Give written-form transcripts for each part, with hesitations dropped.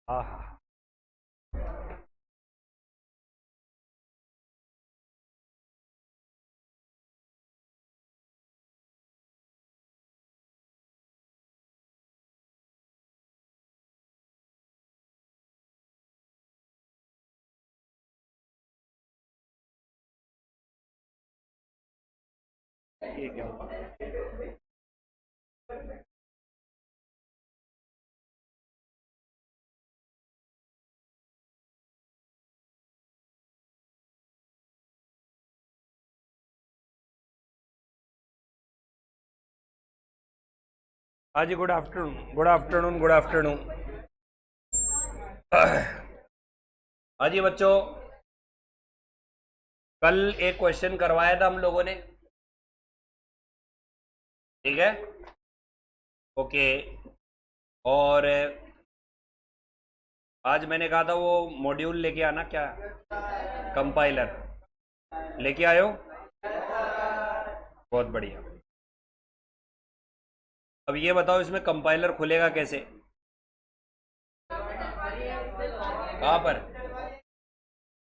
हाँ हाँ। ठीक है। हाँ जी, good afternoon, good afternoon, good afternoon. हाँ जी बच्चों, कल एक क्वेश्चन करवाया था हम लोगों ने। ठीक है। ओके। और आज मैंने कहा था वो मॉड्यूल लेके आना, क्या कंपाइलर लेके आयो। बहुत बढ़िया। अब ये बताओ, इसमें कंपाइलर खुलेगा कैसे? कहाँ पर?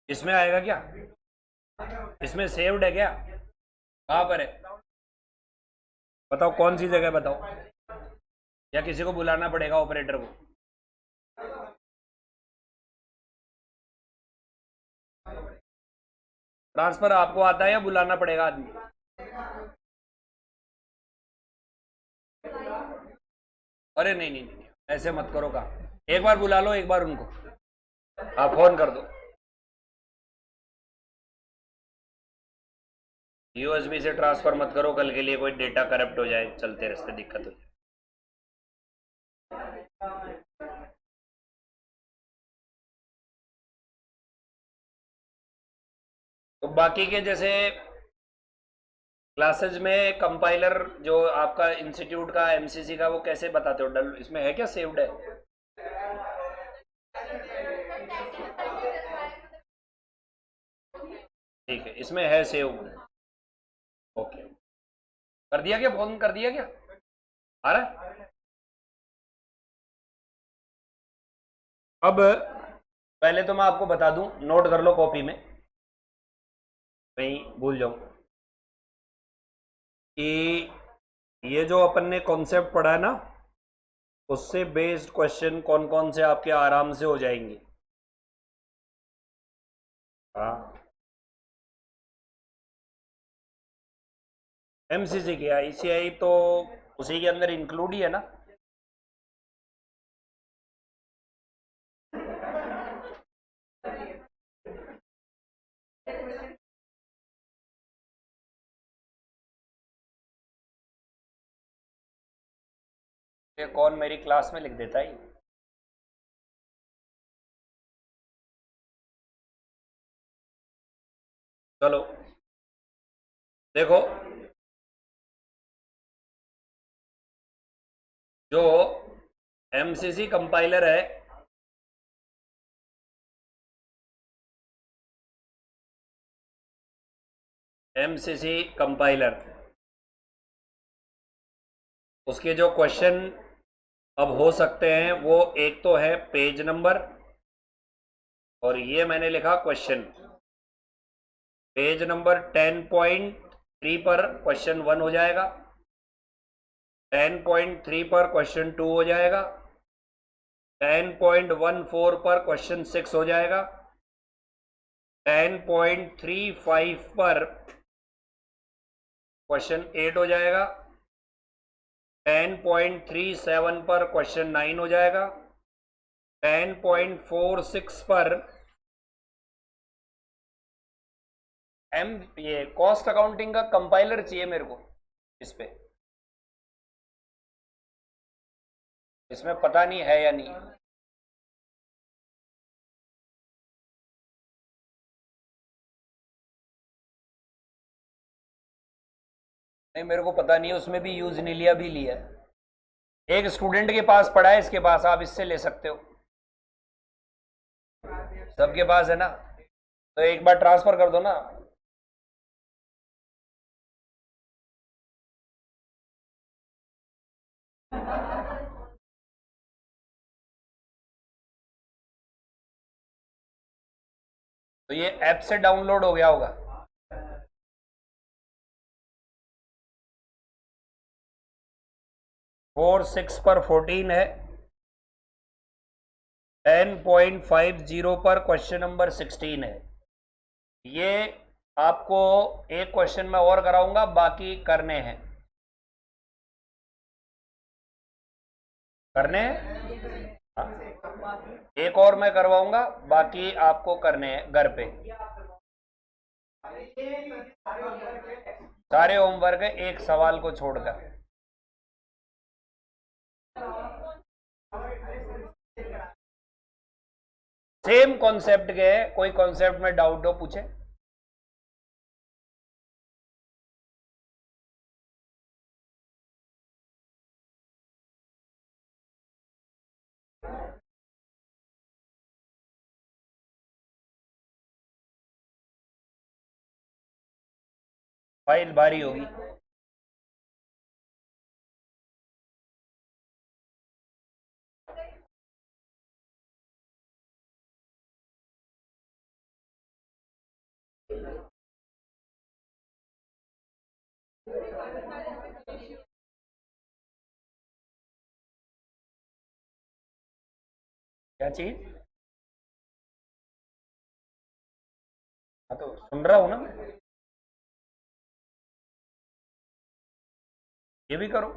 इसमें आएगा क्या? इसमें सेव्ड है क्या? कहाँ पर है? बताओ कौन सी जगह, बताओ। या किसी को बुलाना पड़ेगा, ऑपरेटर को? ट्रांसफर आपको आता है या बुलाना पड़ेगा आदमी? अरे नहीं नहीं नहीं, ऐसे मत करो। का एक बार बुला लो, एक बार उनको आप फोन कर दो। यूएसबी से ट्रांसफर मत करो, कल के लिए कोई डेटा करप्ट हो जाए, चलते रास्ते दिक्कत हो जाए। तो बाकी के जैसे क्लासेज में कंपाइलर जो आपका इंस्टीट्यूट का एमसीसी का, वो कैसे बताते हो? डल इसमें है क्या, सेव्ड है? ठीक है, इसमें है सेव। ओके। कर दिया क्या, फोन कर दिया क्या? आ रहा है? अब पहले तो मैं आपको बता दूं, नोट कर लो कॉपी में, कहीं भूल जाऊं, कि ये जो अपन ने कॉन्सेप्ट पढ़ा है ना, उससे बेस्ड क्वेश्चन कौन कौन से आपके आराम से हो जाएंगे। हाँ। एमसीसी की आईसीआई तो उसी के अंदर इंक्लूड ही है ना। ये कौन मेरी क्लास में लिख देता है? चलो देखो, जो एमसीसी कंपाइलर है, एमसीसी कंपाइलर, उसके जो क्वेश्चन अब हो सकते हैं, वो एक तो है पेज नंबर, और ये मैंने लिखा क्वेश्चन। पेज नंबर 10.3 पर क्वेश्चन 1 हो जाएगा, 10.3 पर क्वेश्चन 2 हो जाएगा, 10.14 पर क्वेश्चन 6 हो जाएगा, 10.35 पर क्वेश्चन 8 हो जाएगा, 10.37 पर क्वेश्चन 9 हो जाएगा, 10.46 पर एम ये कॉस्ट अकाउंटिंग का कंपाइलर चाहिए मेरे को। इस पे, इसमें पता नहीं है या नहीं। नहीं, मेरे को पता नहीं है, उसमें भी यूज नहीं लिया, भी लिया। एक स्टूडेंट के पास पड़ा है, इसके पास आप इससे ले सकते हो। सबके पास है ना, तो एक बार ट्रांसफर कर दो ना। तो ये ऐप से डाउनलोड हो गया होगा। फोर 6 पर 14 है, 10.50 पर क्वेश्चन नंबर 16 है। ये आपको एक क्वेश्चन में और कराऊंगा, बाकी करने हैं। करने हैं, एक और मैं करवाऊंगा, बाकी आपको करने हैं घर पे। सारे होमवर्क है एक सवाल को छोड़कर। सेम कॉन्सेप्ट के है, कोई कॉन्सेप्ट में डाउट हो पूछे। फाइल भारी होगी। क्या चीज? हाँ तो सुन रहा हूं ना मैं। ये भी करो।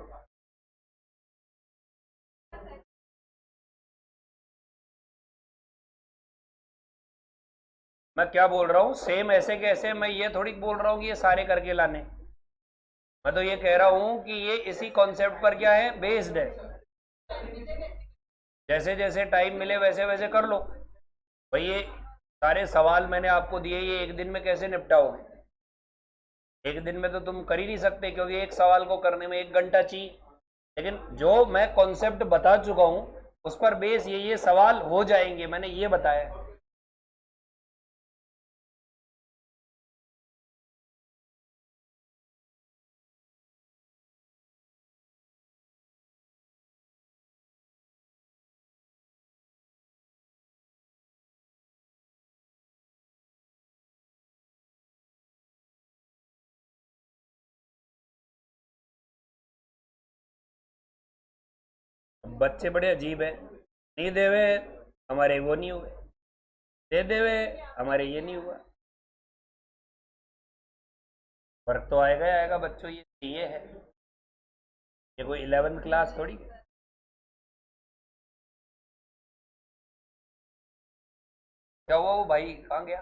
मैं क्या बोल रहा हूँ, सेम ऐसे कैसे, मैं ये थोड़ी बोल रहा हूँ कि ये सारे करके लाने। मैं तो ये कह रहा हूँ कि ये इसी कॉन्सेप्ट पर क्या है, बेस्ड है। जैसे जैसे टाइम मिले वैसे वैसे कर लो भाई। ये सारे सवाल मैंने आपको दिए, ये एक दिन में कैसे निपटाओगे? एक दिन में तो तुम कर ही नहीं सकते, क्योंकि एक सवाल को करने में 1 घंटा चाहिए। लेकिन जो मैं कॉन्सेप्ट बता चुका हूं उस पर बेस ये सवाल हो जाएंगे, मैंने ये बताया। बच्चे बड़े अजीब है। नहीं देवे हमारे वो नहीं हुए, दे देवे हमारे ये नहीं हुआ। फर्क तो आएगा ही आएगा बच्चों, ये है। ये कोई 11th क्लास थोड़ी। क्या हुआ, वो भाई कहाँ गया?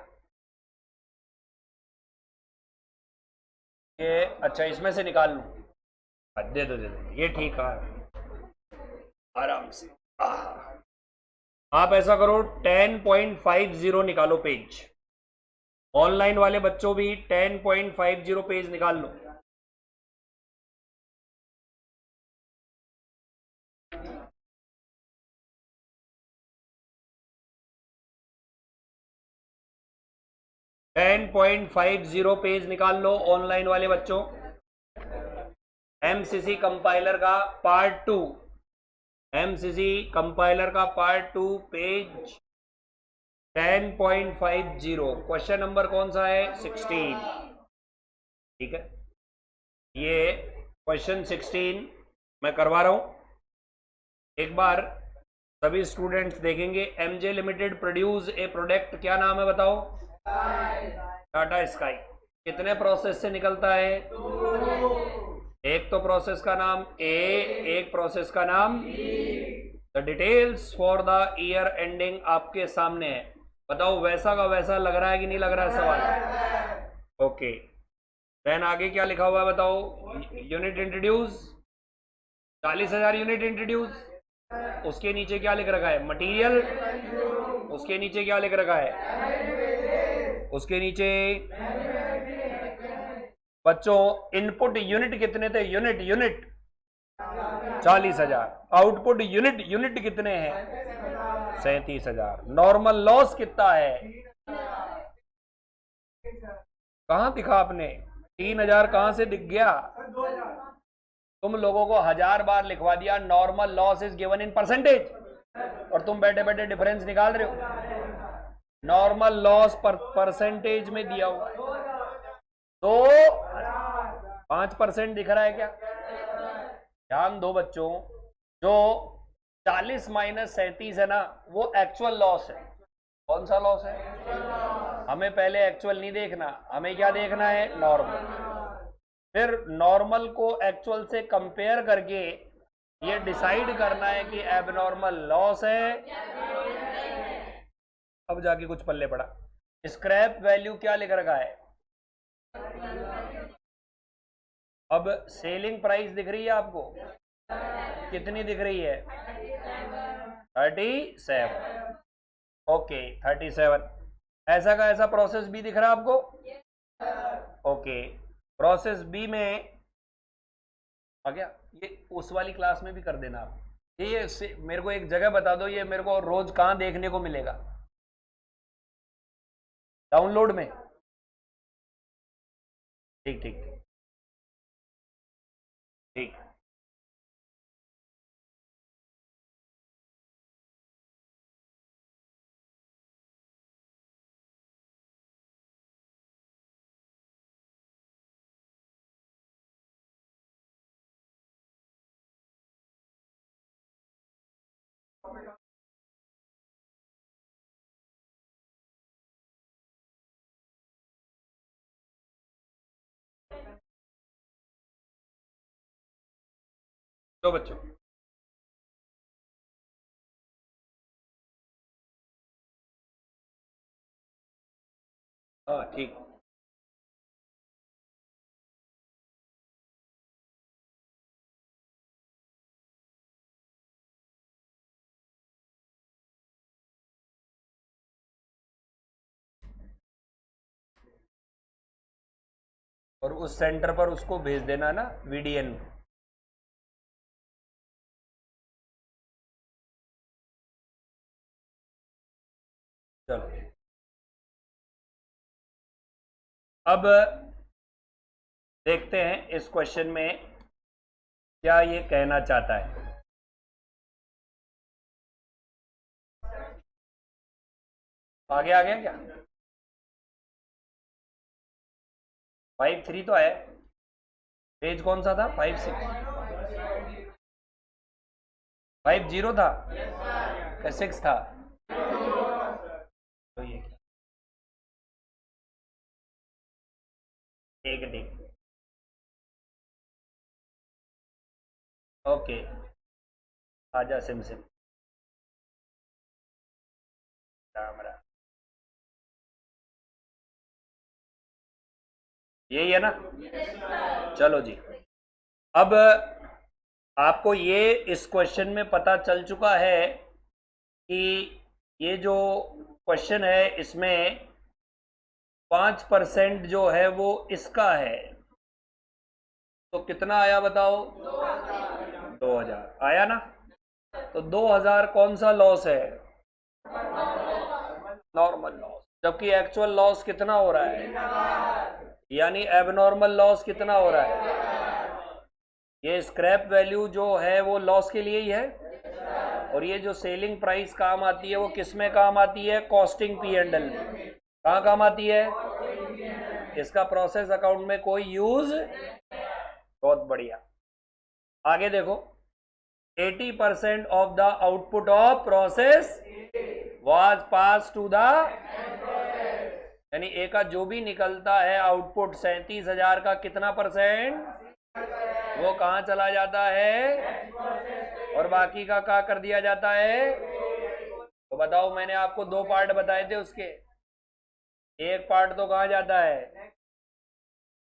ये अच्छा, इसमें से निकाल लूँ? दे दो दे दो, ये ठीक है। आराम से। आप ऐसा करो, 10.50 निकालो पेज। ऑनलाइन वाले बच्चों भी 10.50 पेज निकाल लो। टेन पॉइंट 50 पेज निकाल लो ऑनलाइन वाले बच्चों। एमसीसी कंपाइलर का पार्ट 2, एमसीसी कंपाइलर का पार्ट 2 पेज 10.50। क्वेश्चन नंबर कौन सा है? 16। ठीक है, ये क्वेश्चन 16 मैं करवा रहा हूं। एक बार सभी स्टूडेंट्स देखेंगे। MJ limited produce a product, क्या नाम है बताओ? टाटा स्काई। कितने प्रोसेस से निकलता है? एक तो प्रोसेस का नाम ए, एक प्रोसेस का नाम। The details for the year ending आपके सामने है। बताओ वैसा का वैसा लग रहा है कि नहीं लग रहा है सवाल? ओके, देन आगे क्या लिखा हुआ है बताओ? Unit introduce, 40,000 unit introduce. उसके नीचे क्या लिख रखा है? मटेरियल। उसके नीचे क्या लिख रखा है? उसके नीचे बच्चों इनपुट यूनिट कितने थे? Unit unit 40,000। Output unit unit कितने हैं? 37,000। नॉर्मल लॉस कितना है? कहां दिखा आपने? 3,000 कहां से दिख गया? तुम लोगों को 1000 बार लिखवा दिया normal loss is given in percentage, और तुम बैठे बैठे डिफरेंस निकाल रहे हो। नॉर्मल लॉस पर परसेंटेज में दिया हुआ है, तो 5% दिख रहा है क्या? ध्यान दो बच्चों, जो 40 माइनस 37 है ना, वो एक्चुअल लॉस है। कौन सा लॉस है? हमें पहले एक्चुअल नहीं देखना, हमें क्या देखना है? नॉर्मल। फिर नॉर्मल को एक्चुअल से कंपेयर करके ये डिसाइड करना है कि एबनॉर्मल लॉस है। अब जाके कुछ पल्ले पड़ा। स्क्रैप वैल्यू क्या लिख रखा है? अब सेलिंग प्राइस दिख रही है आपको? कितनी दिख रही है? 37। ओके 37। ऐसा का ऐसा प्रोसेस बी दिख रहा है आपको? ओके, प्रोसेस बी में आ गया। ये उस वाली क्लास में भी कर देना आप। ये मेरे को एक जगह बता दो, ये मेरे को रोज कहाँ देखने को मिलेगा? डाउनलोड में? ठीक ठीक ठीक। तो बच्चों, हाँ ठीक। और उस सेंटर पर उसको भेज देना ना, वीडीएन। चलो, अब देखते हैं इस क्वेश्चन में क्या ये कहना चाहता है। आगे आ गया क्या? 5-3 तो है। पेज कौन सा था? 5-6? 5-0 था? क्या 6 था? तो ये ठीक ठीक। ओके, आजा सिम सिम। राम राम। यही है ना? चलो जी। अब आपको ये इस क्वेश्चन में पता चल चुका है कि ये जो क्वेश्चन है इसमें 5% जो है वो इसका है। तो कितना आया बताओ? 2000 आया ना? तो 2000 कौन सा लॉस है? Normal loss. जबकि एक्चुअल लॉस कितना हो रहा है? यानी एबनॉर्मल लॉस कितना हो रहा है? ये स्क्रैप वैल्यू जो है वो लॉस के लिए ही है। और ये जो सेलिंग प्राइस काम आती है वो किस में काम आती है? कॉस्टिंग पी एंड एल में। कहाँ काम आती है? इसका प्रोसेस अकाउंट में कोई यूज। बहुत बढ़िया। आगे देखो, 80% of the output of process was pass to the, यानी ए का जो भी निकलता है आउटपुट 37,000 का, कितना परसेंट वो कहाँ चला जाता है? और बाकी का क्या कर दिया जाता है? तो बताओ, मैंने आपको 2 पार्ट बताए थे उसके। एक पार्ट तो कहाँ जाता है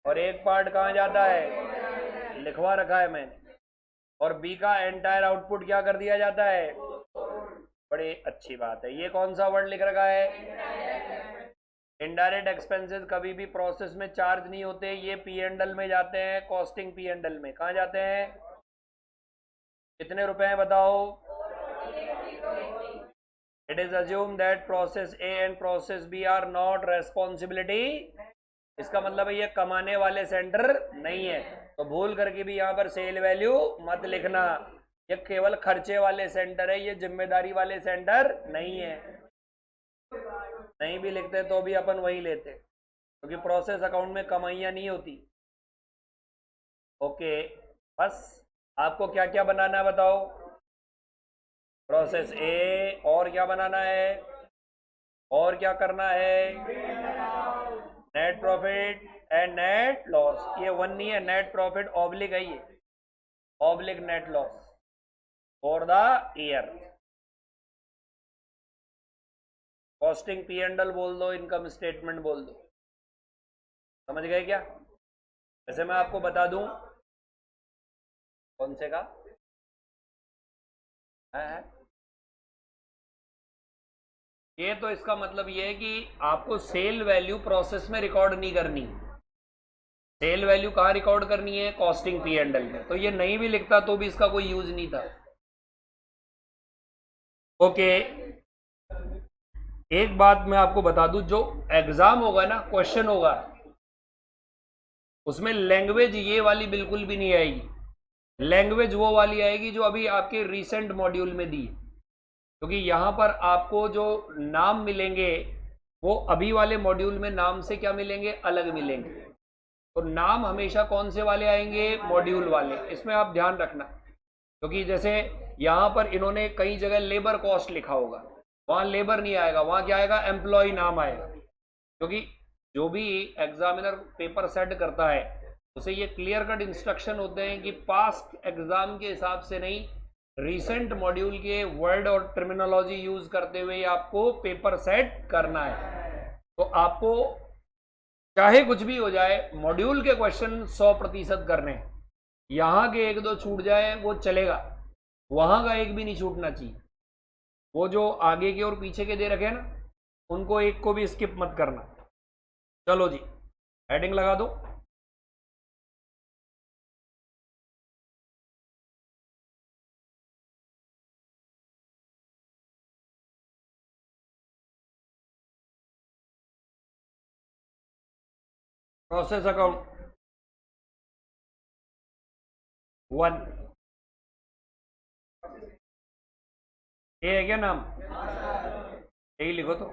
और एक पार्ट कहाँ जाता है? लिखवा रखा है मैंने। और बी का एंटायर आउटपुट क्या कर दिया जाता है? बड़ी अच्छी बात है। ये कौन सा वर्ड लिख रखा है? इनडायरेक्ट एक्सपेंसेस कभी भी प्रोसेस में चार्ज नहीं होते, ये पी एंड एल में जाते हैं, कॉस्टिंग पी एंड एल में। कहाँ जाते हैं? कितने रुपए हैं बताओ? It is assume that process A and process B are not responsibility. इसका मतलब है ये कमाने वाले सेंटर नहीं है। तो भूल करके भी यहाँ पर सेल वैल्यू मत लिखना। ये केवल खर्चे वाले सेंटर है, ये जिम्मेदारी वाले सेंटर नहीं है। नहीं भी लिखते तो भी अपन वही लेते, क्योंकि प्रोसेस अकाउंट में कमाइयाँ नहीं होती। ओके, बस आपको क्या क्या बनाना है बताओ। प्रोसेस ए, और क्या बनाना है, और क्या करना है, net profit and net loss. ये वन नहीं है, नेट प्रॉफिट ऑब्लिक है, ये oblique net loss for the year. Costing P and L बोल दो, इनकम स्टेटमेंट बोल दो। समझ गए क्या? वैसे मैं आपको बता दूं, कौन से का है ये, तो इसका मतलब ये है कि आपको सेल वैल्यू प्रोसेस में रिकॉर्ड नहीं करनी। सेल वैल्यू कहाँ रिकॉर्ड करनी है? कॉस्टिंग पी एंड एल में। तो ये नहीं भी लिखता तो भी इसका कोई यूज नहीं था। ओके, एक बात मैं आपको बता दूं, जो एग्जाम होगा ना, क्वेश्चन होगा, उसमें लैंग्वेज ये वाली बिल्कुल भी नहीं आएगी। लैंग्वेज वो वाली आएगी जो अभी आपके रिसेंट मॉड्यूल में दी, क्योंकि यहां पर आपको जो नाम मिलेंगे वो अभी वाले मॉड्यूल में नाम से क्या मिलेंगे, अलग मिलेंगे। तो नाम हमेशा कौन से वाले आएंगे? मॉड्यूल वाले। इसमें आप ध्यान रखना, क्योंकि जैसे यहां पर इन्होंने कई जगह लेबर कॉस्ट लिखा होगा, वहां लेबर नहीं आएगा, वहां क्या आएगा? एम्प्लॉय नाम आएगा। क्योंकि जो भी एग्जामिनर पेपर सेट करता है उसे ये क्लियर कट इंस्ट्रक्शन होते हैं कि पास्ट एग्जाम के हिसाब से नहीं, रिसेंट मॉड्यूल के वर्ड और टर्मिनोलॉजी यूज करते हुए आपको पेपर सेट करना है। तो आपको चाहे कुछ भी हो जाए, मॉड्यूल के क्वेश्चन 100% करने हैं। यहाँ के एक दो छूट जाए वो चलेगा, वहां का एक भी नहीं छूटना चाहिए। वो जो आगे के और पीछे के दे रखे हैं ना, उनको एक को भी स्किप मत करना। चलो जी, हेडिंग लगा दो। प्रोसेस अकाउंट 1, ये है क्या नाम? यही लिखो तो।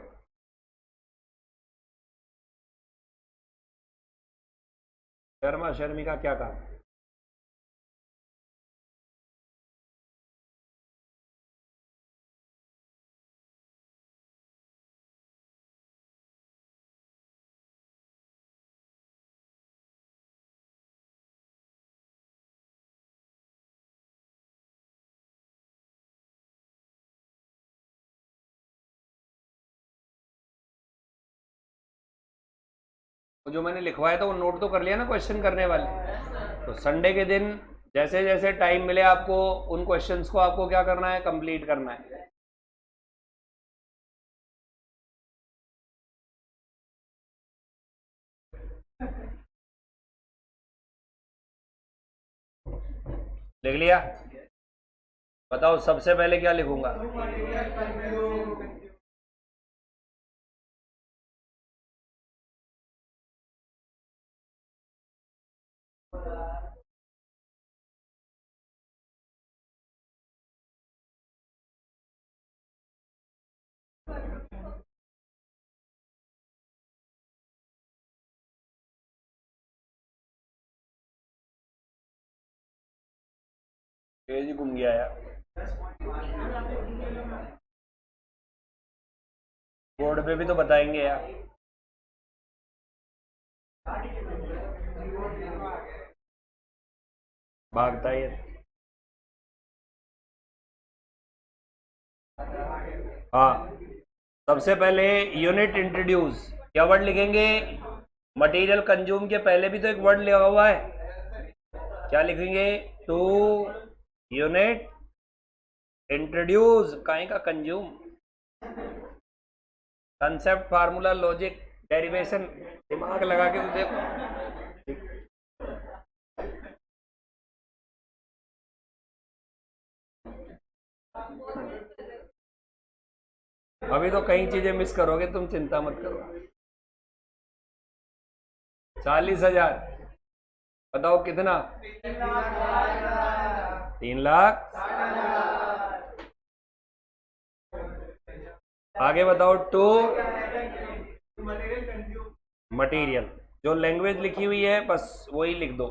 शर्मा शर्मी का क्या काम? तो जो मैंने लिखवाया था वो नोट तो कर लिया ना क्वेश्चन करने वाले? तो संडे के दिन जैसे जैसे टाइम मिले आपको, उन क्वेश्चंस को आपको क्या करना है? कंप्लीट करना है। लिख लिया? बताओ सबसे पहले क्या लिखूंगा? पेज घूम गया यार, बोर्ड पे भी तो बताएंगे यार। भागता है ये। हाँ, सबसे पहले यूनिट इंट्रोड्यूस, क्या वर्ड लिखेंगे? मटेरियल कंज्यूम के पहले भी तो एक वर्ड लिखा हुआ है, क्या लिखेंगे? टू यूनिट इंट्रोड्यूस, काहे का consume? Concept, formula, logic, derivation, दिमाग लगा के तो देखो। अभी तो कई चीजें मिस करोगे तुम, चिंता मत करो। 40,000, बताओ कितना? 3 लाख। आगे बताओ। टू मटेरियल, जो लैंग्वेज लिखी हुई है बस वही लिख दो।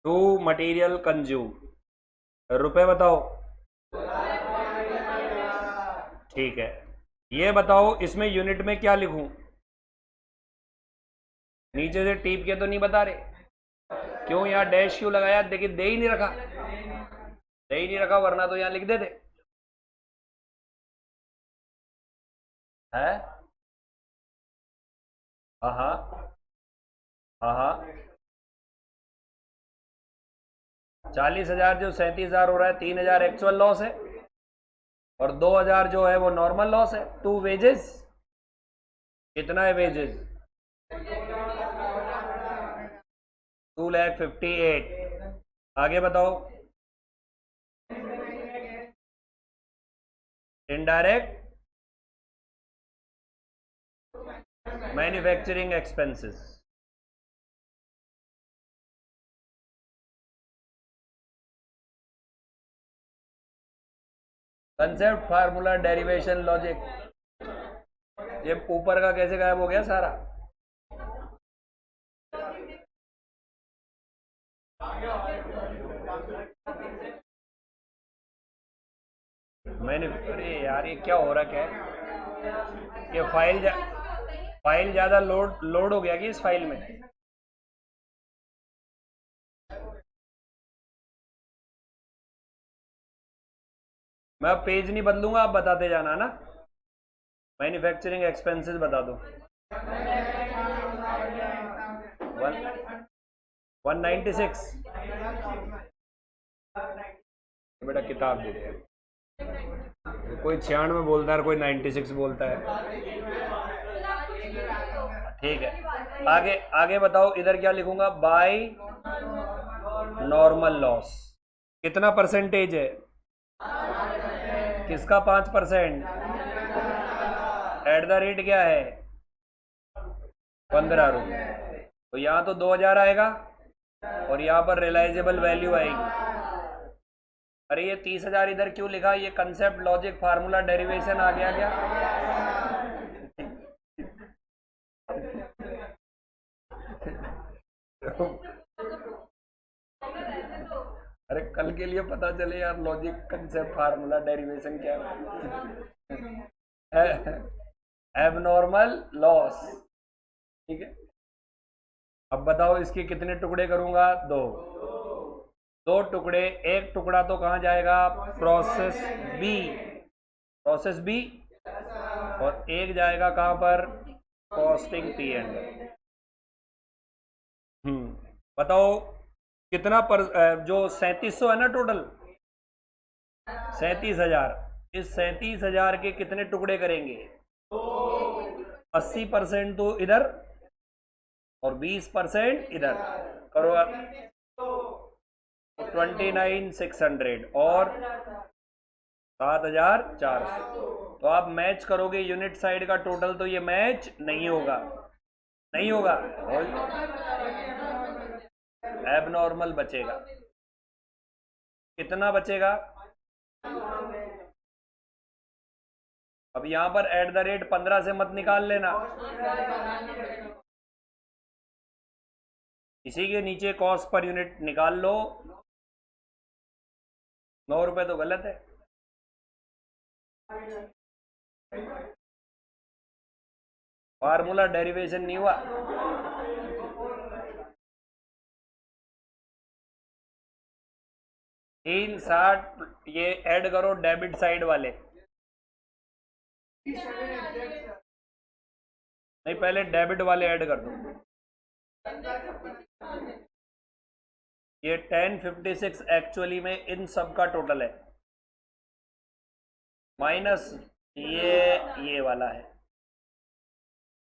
टू मटेरियल कंज्यूम, रुपए बताओ। ठीक है, ये बताओ इसमें यूनिट में क्या लिखूं? नीचे से टीप के तो नहीं बता रहे, क्यों यहाँ डैश क्यों लगाया? देखिए दे ही नहीं रखा, दे ही नहीं रखा, वरना तो यहाँ लिख देते। है हाँ हाँ हाँ हाँ। 40,000 जो 37,000 हो रहा है, 3,000 एक्चुअल लॉस है और 2,000 जो है वो नॉर्मल लॉस है। टू वेजेस, कितना है वेजेस? 2,58,000। आगे बताओ। Indirect manufacturing expenses, concept, formula, derivation, logic. ये ऊपर का कैसे गायब हो गया सारा? मैंने, अरे यार ये क्या हो रहा, क्या है ये? फाइल ज्यादा लोड हो गया कि इस फाइल में? मैं अब पेज नहीं बदलूंगा, आप बताते जाना ना। मैन्युफैक्चरिंग एक्सपेंसेस बता दो। 196। बेटा किताब दे दे, कोई 96 बोलता है और कोई 96 बोलता है। ठीक है, आगे आगे बताओ, इधर क्या लिखूंगा? बाय नॉर्मल लॉस कितना परसेंटेज है? किसका 5%? एट द रेट क्या है? 15 रुपये। तो यहाँ तो 2,000 आएगा और यहाँ पर रिलाइजेबल वैल्यू आएगी। अरे ये 30,000 इधर क्यों लिखा? ये कंसेप्ट, लॉजिक, फार्मूला, डेरिवेशन आ गया क्या? अरे कल के लिए पता चले यार, लॉजिक, कंसेप्ट, फार्मूला, डेरिवेशन क्या है। एबनॉर्मल लॉस, ठीक है। अब बताओ इसके कितने टुकड़े करूंगा? दो। दो टुकड़े, एक टुकड़ा तो कहाँ जाएगा? प्रोसेस बी, प्रोसेस बी, और एक जाएगा कहाँ पर? Costing P and. बताओ कितना पर, जो 3700 है ना टोटल, 37,000, इस 37,000 के कितने टुकड़े करेंगे? 80% तो इधर और 20% इधर करो। 29,600 और 7,400। तो आप मैच करोगे यूनिट साइड का टोटल, तो ये मैच नहीं होगा, नहीं होगा, एबनॉर्मल बचेगा। कितना बचेगा? अब यहां पर एट द रेट 15 से मत निकाल लेना, इसी के नीचे कॉस्ट पर यूनिट निकाल लो। 9 रुपए तो गलत है। फार्मूला डेरिवेशन नहीं हुआ। 360 ये ऐड करो डेबिट साइड वाले। नहीं, पहले डेबिट वाले ऐड कर दो। ये 1056 एक्चुअली में इन सब का टोटल है, माइनस ये वाला है।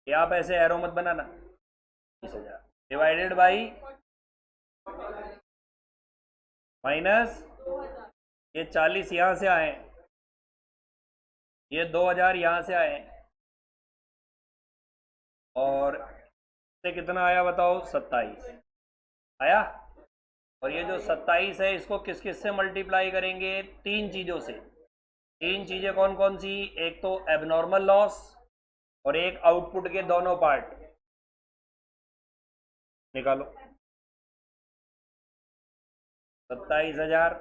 ये आप ऐसे एरो मत बनाना। 20,000 डिवाइडेड बाई माइनस ये 40 यहां से आए, ये 2,000 यहां से आए, और से कितना आया बताओ? 27 आया। और ये जो 27 है इसको किस किस से मल्टीप्लाई करेंगे? तीन चीजों से। तीन चीजें कौन कौन सी? एक तो एबनॉर्मल लॉस, और एक आउटपुट के दोनों पार्ट निकालो। 27,000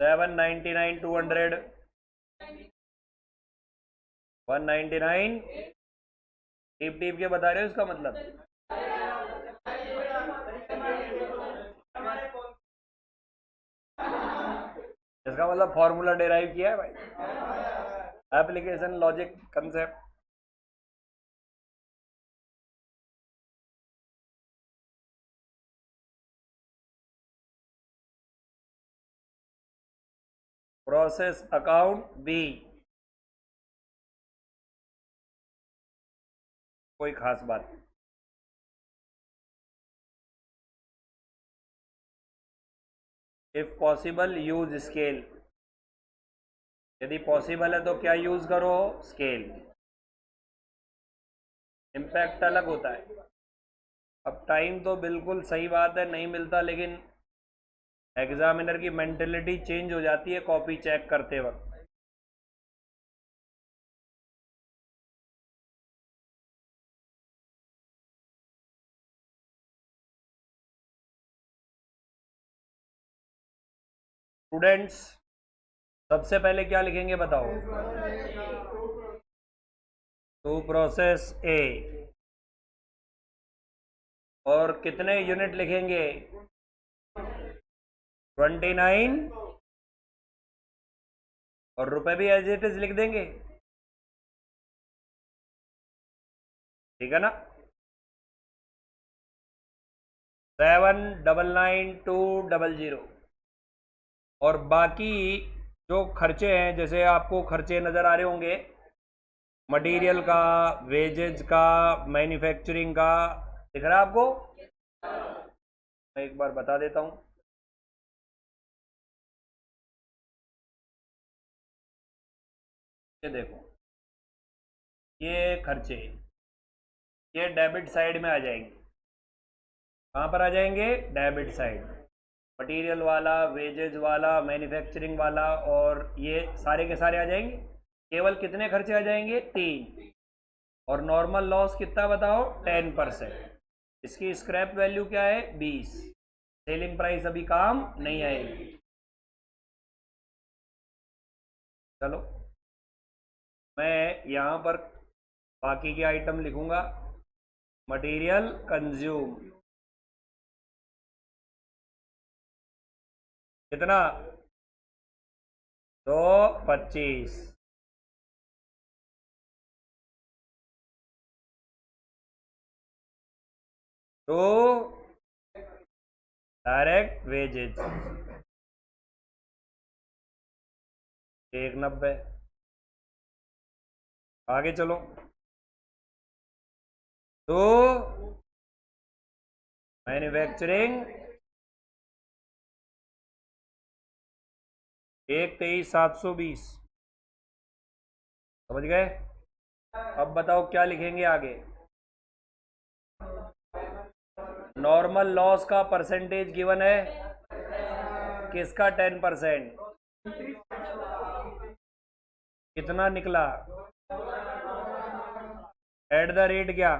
799 200 199 टिप टिप के बता रहे हो इसका मतलब। इसका मतलब फॉर्मूला डेराइव किया है भाई, application logic concept. Process account B, कोई खास बात नहीं। इफ पॉसिबल यूज स्केल, यदि पॉसिबल है तो क्या यूज करो, स्केल। इम्पैक्ट अलग होता है। अब टाइम तो बिल्कुल सही बात है नहीं मिलता, लेकिन एग्जामिनर की मेंटेलिटी चेंज हो जाती है कॉपी चेक करते वक्त। स्टूडेंट्स सबसे पहले क्या लिखेंगे बताओ, टू प्रोसेस ए, और कितने यूनिट लिखेंगे, 29, और रुपए भी एज इट इज लिख देंगे, ठीक है ना। 799,200, और बाकी जो खर्चे हैं, जैसे आपको खर्चे नज़र आ रहे होंगे, मटेरियल का, वेजेज का, मैन्युफैक्चरिंग का, दिख रहा है आपको। मैं एक बार बता देता हूँ, ये देखो, ये खर्चे, ये डेबिट साइड में आ जाएंगे। कहाँ पर आ जाएंगे, डेबिट साइड। मटेरियल वाला, वेजेज वाला, मैन्युफैक्चरिंग वाला, और ये सारे के सारे आ जाएंगे। केवल कितने खर्चे आ जाएंगे, 3। और नॉर्मल लॉस कितना बताओ, 10%। इसकी स्क्रैप वैल्यू क्या है, 20। सेलिंग प्राइस अभी काम नहीं आएगी। चलो मैं यहाँ पर बाकी के आइटम लिखूंगा। मटेरियल कंज्यूम कितना, 225। To direct wages 190। आगे चलो, तो मैन्युफैक्चरिंग 123,720। समझ गए। अब बताओ क्या लिखेंगे आगे, नॉर्मल लॉस का परसेंटेज गिवन है, किसका, 10%। कितना निकला, एट द रेट क्या,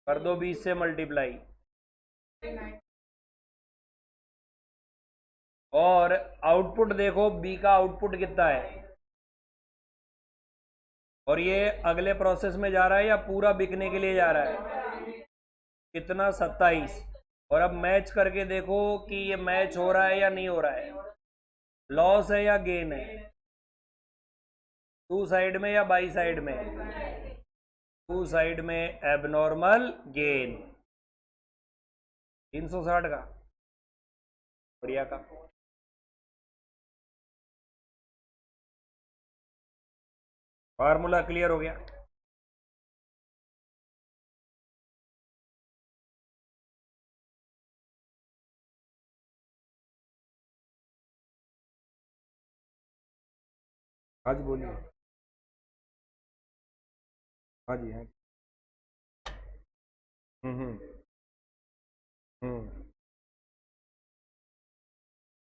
कर दो 20 से मल्टीप्लाई। और आउटपुट देखो, बी का आउटपुट कितना है, और ये अगले प्रोसेस में जा रहा है या पूरा बिकने के लिए जा रहा है, कितना, 27। और अब मैच करके देखो कि ये मैच हो रहा है या नहीं हो रहा है, लॉस है या गेन है, टू साइड में या बाई साइड में, टू साइड में एबनॉर्मल गेन, 360 का, बढ़िया का। फार्मूला क्लियर हो गया। हाँ जी बोलिए। हाँ जी, हाँ। हम्म हम्म हम्म।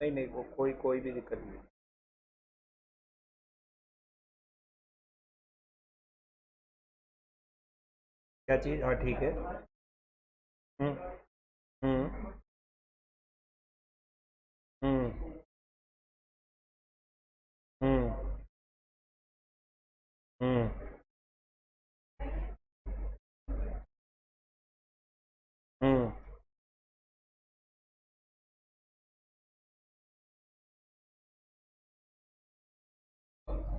नहीं नहीं, वो कोई भी दिक्कत नहीं। क्या चीज़? हाँ ठीक है। हम्म हम्म हम्म हम्म हम्म हम्म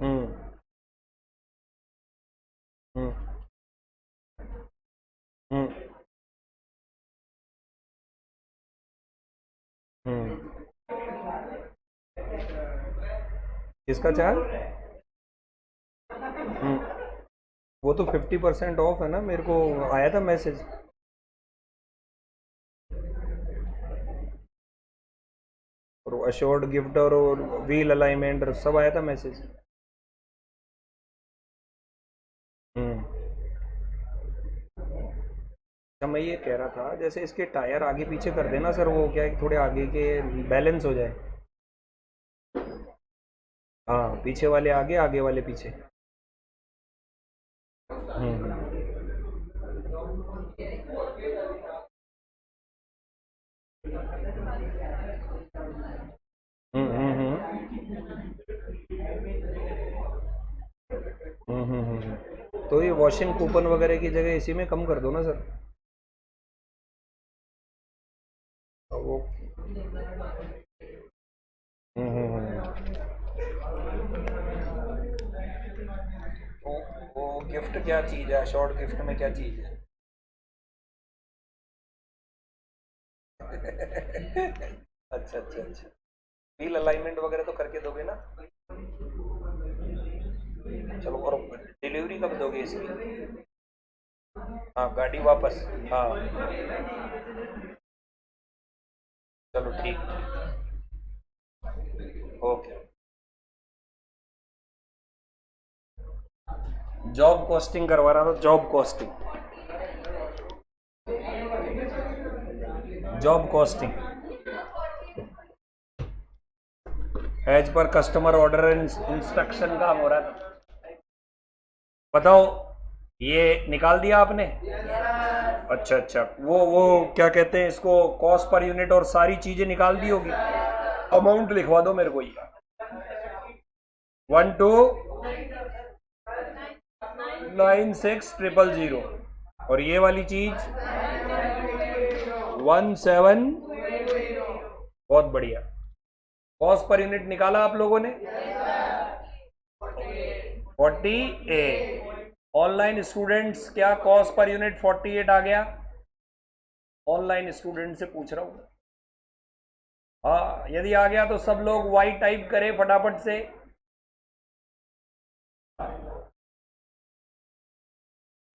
हम्म हम्म हम्म हम्म। किसका चार्ज? वो तो 50% ऑफ है ना, मेरे को आया था मैसेज। और अश्योर्ड गिफ्ट और व्हील अलाइनमेंट सब आया था मैसेज। हम्म। अच्छा, मैं ये कह रहा था जैसे इसके टायर आगे पीछे कर देना सर, वो क्या है कि थोड़े आगे के बैलेंस हो जाए। हाँ, पीछे वाले आगे, आगे वाले पीछे। हम्म तो ये वॉशिंग कूपन वगैरह की जगह इसी में कम कर दो ना सर। वो हम्म। वो वो गिफ्ट क्या चीज़ है? शॉर्ट गिफ्ट में क्या चीज़ है? अच्छा अच्छा अच्छा। व्हील अलाइनमेंट वगैरह तो करके दोगे ना? चलो, और डिलीवरी कब दोगे इसकी? हाँ, गाड़ी वापस। हाँ, चलो ठीक ठीक। ओके। जॉब कॉस्टिंग करवा रहा था, job costing. Job costing as per customer order and instruction का हो रहा था। बताओ, ये निकाल दिया आपने? अच्छा अच्छा, वो क्या कहते हैं इसको, कॉस्ट पर यूनिट और सारी चीजें निकाल दी होगी। अमाउंट लिखवा दो मेरे को ये। 1296,000। और ये वाली चीज 17। बहुत बढ़िया। कॉस्ट पर यूनिट निकाला आप लोगों ने? 48। ऑनलाइन स्टूडेंट्स, क्या कॉस्ट पर यूनिट 48 आ गया? ऑनलाइन स्टूडेंट से पूछ रहा हूँ। हाँ, यदि आ गया तो सब लोग वाई टाइप करें फटाफट से।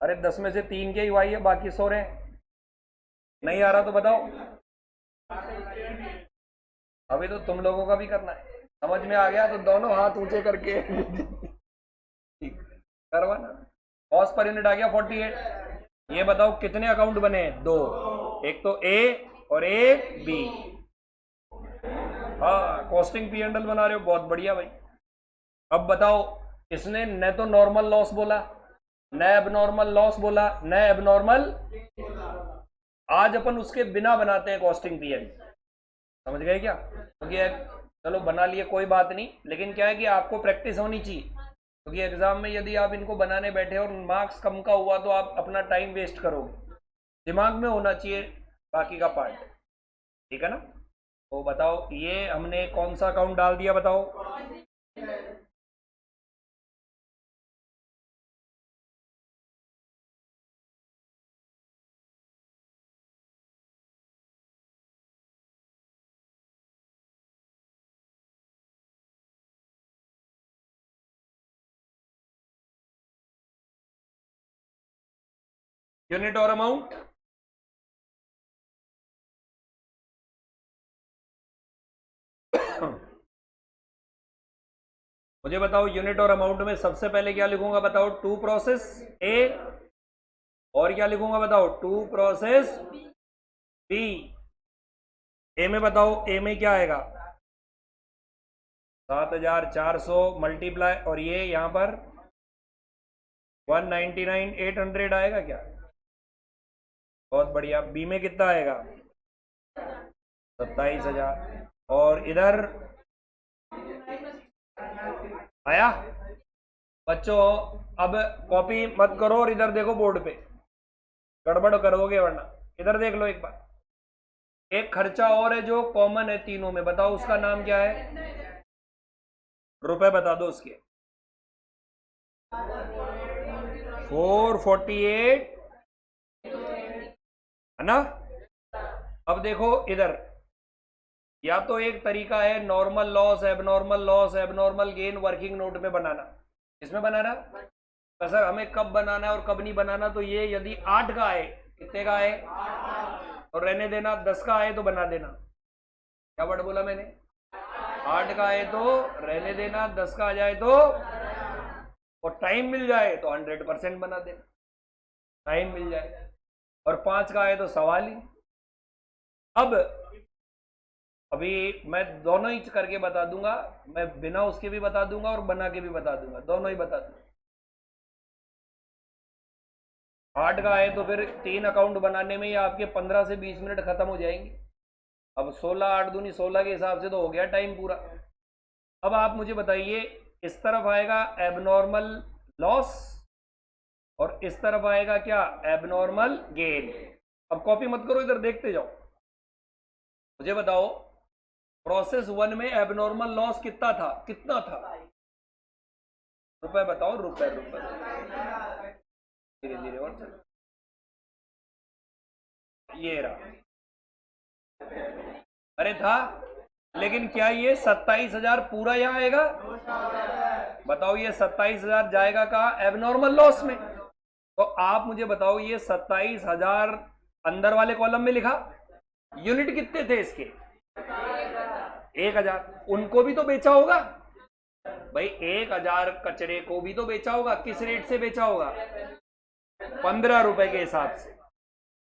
अरे 10 में से 3 के ही वाई है, बाकी सो रहे हैं। नहीं आ रहा तो बताओ। अभी तो तुम लोगों का भी करना है। समझ में आ गया तो दोनों हाथ ऊंचे करके करवाना। कॉस्ट पर यूनिट आ गया 48। ये बताओ कितने अकाउंट बने हैं? दो। एक तो ए और एक बी। हाँ, कॉस्टिंग पी एंड एल बना रहे हो, बहुत बढ़िया भाई। अब बताओ, इसने न तो नॉर्मल लॉस बोला, न एबनॉर्मल लॉस बोला, न एबनॉर्मल। आज अपन उसके बिना बनाते हैं कॉस्टिंग पी एंड। समझ गए क्या? क्योंकि चलो बना लिए कोई बात नहीं, लेकिन क्या है कि आपको प्रैक्टिस होनी चाहिए, क्योंकि एग्जाम में यदि आप इनको बनाने बैठे और मार्क्स कम का हुआ तो आप अपना टाइम वेस्ट करोगे। दिमाग में होना चाहिए बाकी का पार्ट। ठीक है ना? तो बताओ, ये हमने कौन सा अकाउंट डाल दिया बताओ? यूनिट और अमाउंट। मुझे बताओ, यूनिट और अमाउंट में सबसे पहले क्या लिखूंगा बताओ? To process A. और क्या लिखूंगा बताओ? To process B. ए में बताओ, ए में क्या आएगा? 7,400 मल्टीप्लाई, और ये यहाँ पर 199,800 आएगा क्या? बहुत बढ़िया। बी में कितना आएगा? 27,000। और इधर आया? बच्चों अब कॉपी मत करो और इधर देखो बोर्ड पे, गड़बड़ करोगे वरना। इधर देख लो एक बार। एक खर्चा और है जो कॉमन है तीनों में, बताओ उसका नाम क्या है? रुपए बता दो उसके। 448 है ना? अब देखो इधर, या तो एक तरीका है normal loss, abnormal gain working note में बनाना। इसमें बनाना तो सर हमें कब बनाना है और कब नहीं बनाना, तो ये यदि 8 का आए, कितने का आए और रहने देना, 10 का आए तो बना देना। क्या वर्ड बोला मैंने? 8 का आए तो रहने देना, 10 का आ जाए तो, और टाइम मिल जाए तो 100% बना देना, टाइम मिल जाए। और 5 का आए तो सवाल ही। अब अभी मैं दोनों ही करके बता दूंगा, मैं बिना उसके भी बता दूंगा और बना के भी बता दूंगा, दोनों ही बता दूंगा। 8 का आए तो फिर 3 अकाउंट बनाने में ही आपके 15 से 20 मिनट खत्म हो जाएंगे। अब 16 8 दूनी 16 के हिसाब से तो हो गया टाइम पूरा। अब आप मुझे बताइए, इस तरफ आएगा एबनॉर्मल लॉस और इस तरफ आएगा क्या? Abnormal gain. अब कॉपी मत करो, इधर देखते जाओ। मुझे बताओ प्रोसेस 1 में एबनॉर्मल लॉस कितना था? रुपए बताओ, रुपए रुपए। धीरे धीरे और चलो। ये रहा। अरे था, लेकिन क्या ये 27,000 पूरा यहाँ आएगा? बताओ ये 27,000 जाएगा कहाँ? एबनॉर्मल लॉस में। तो आप मुझे बताओ ये 27,000 अंदर वाले कॉलम में लिखा, यूनिट कितने थे इसके? 1,000। उनको भी तो बेचा होगा भाई, 1,000 कचरे को भी तो बेचा होगा। किस रेट से बेचा होगा? 15 रुपए के हिसाब से।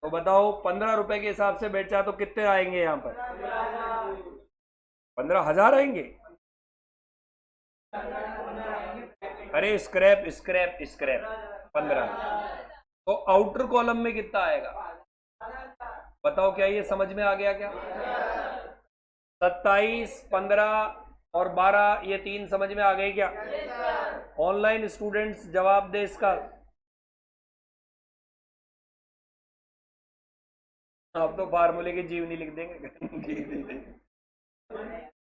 तो बताओ 15 रुपए के हिसाब से बेचा तो कितने आएंगे यहाँ पर? 15,000 आएंगे। अरे स्क्रैप स्क्रैप स्क्रैप 15। तो आउटर कॉलम में कितना आएगा? बताओ, क्या ये समझ में आ गया क्या? 27, 15 और 12, ये 3 समझ में आ गए क्या? ऑनलाइन स्टूडेंट्स जवाब दे इसका। आप तो फार्मूले की जीवनी लिख देंगे।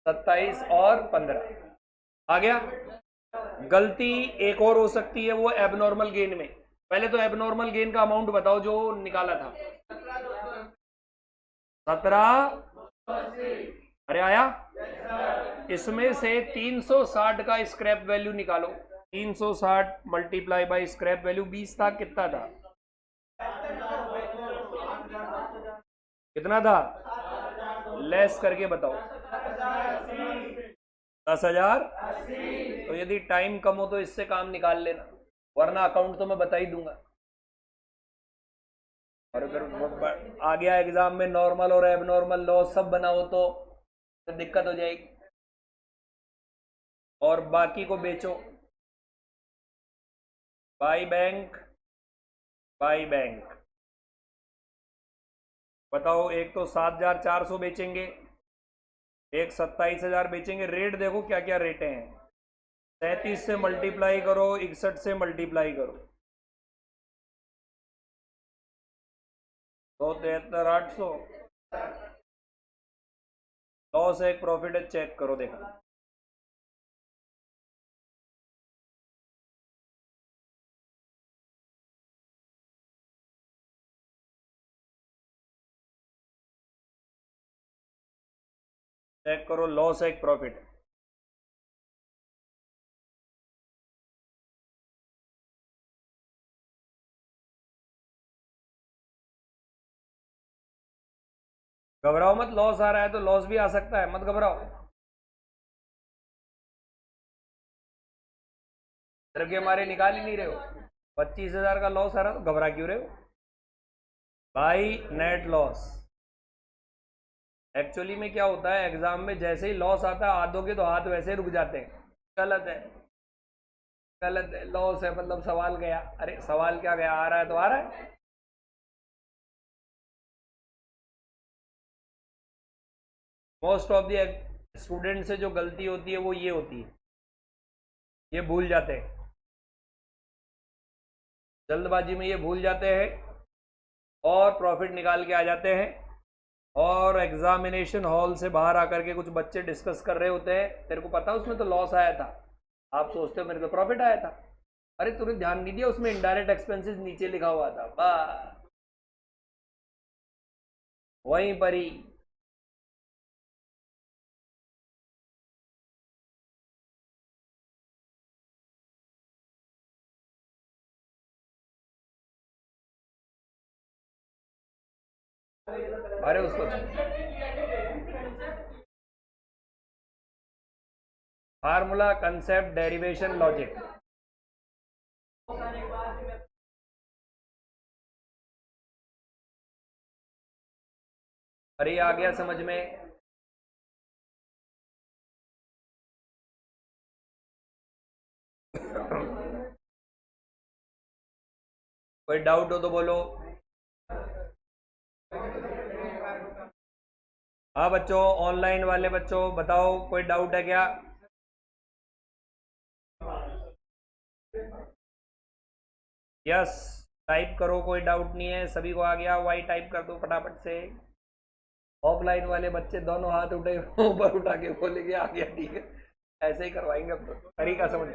27 और 15 आ गया। गलती एक और हो सकती है, वो एबनॉर्मल गेन में। पहले तो एबनॉर्मल गेन का अमाउंट बताओ जो निकाला था। 17। अरे आया? इसमें से 360 का स्क्रैप वैल्यू निकालो। 360 मल्टीप्लाई बाई स्क्रैप वैल्यू 20 था, कितना था? कितना था? लेस करके बताओ। 10,000। तो यदि टाइम कम हो तो इससे काम निकाल लेना, वरना अकाउंट तो मैं बता ही दूंगा। और अगर आ गया एग्जाम में नॉर्मल और एबनॉर्मल लॉस सब बनाओ तो दिक्कत हो जाएगी। और बाकी को बेचो। By bank, by bank. बताओ, एक तो 7,400 बेचेंगे, एक 27,000 बेचेंगे। रेट देखो क्या क्या रेट हैं। 37 से मल्टीप्लाई करो, 61 से मल्टीप्लाई करो, 273,800। लॉस है, एक प्रॉफिट है, चेक करो देखो। चेक करो, लॉस है, एक प्रॉफिट है। घबराओ मत, लॉस आ रहा है तो लॉस भी आ सकता है, मत घबराओ। डर के हमारे निकाल ही नहीं रहे हो। 25,000 का लॉस आ रहा तो घबरा क्यों रहे हो भाई? नेट लॉस एक्चुअली में क्या होता है, एग्जाम में जैसे ही लॉस आता है आधों के तो हाथ वैसे ही रुक जाते हैं। गलत है, गलत है। लॉस है मतलब सवाल गया। अरे सवाल क्या गया, आ रहा है तो आ रहा है। मोस्ट ऑफ द स्टूडेंट से जो गलती होती है वो ये होती है, ये भूल जाते हैं, जल्दबाजी में ये भूल जाते हैं और प्रॉफिट निकाल के आ जाते हैं। और एग्जामिनेशन हॉल से बाहर आकर के कुछ बच्चे डिस्कस कर रहे होते हैं, तेरे को पता है उसमें तो लॉस आया था, आप सोचते हो मेरे को प्रॉफिट आया था। अरे तूने ध्यान नहीं दिया, उसमें इनडायरेक्ट एक्सपेंसेस नीचे लिखा हुआ था, बस वहीं पर ही। अरे उसको फार्मूला, कंसेप्ट, डेरिवेशन, लॉजिक। अरे आ गया समझ में। कोई डाउट हो तो बोलो। हाँ बच्चों, ऑनलाइन वाले बच्चों बताओ, कोई डाउट है क्या? यस, टाइप करो, कोई डाउट नहीं है, सभी को आ गया? वाई टाइप कर दो फटाफट से। ऑफलाइन वाले बच्चे दोनों हाथ उठे ऊपर उठा के बोलेंगे आ गया, ठीक है। ऐसे ही करवाएंगे अब तो, तरीका समझ।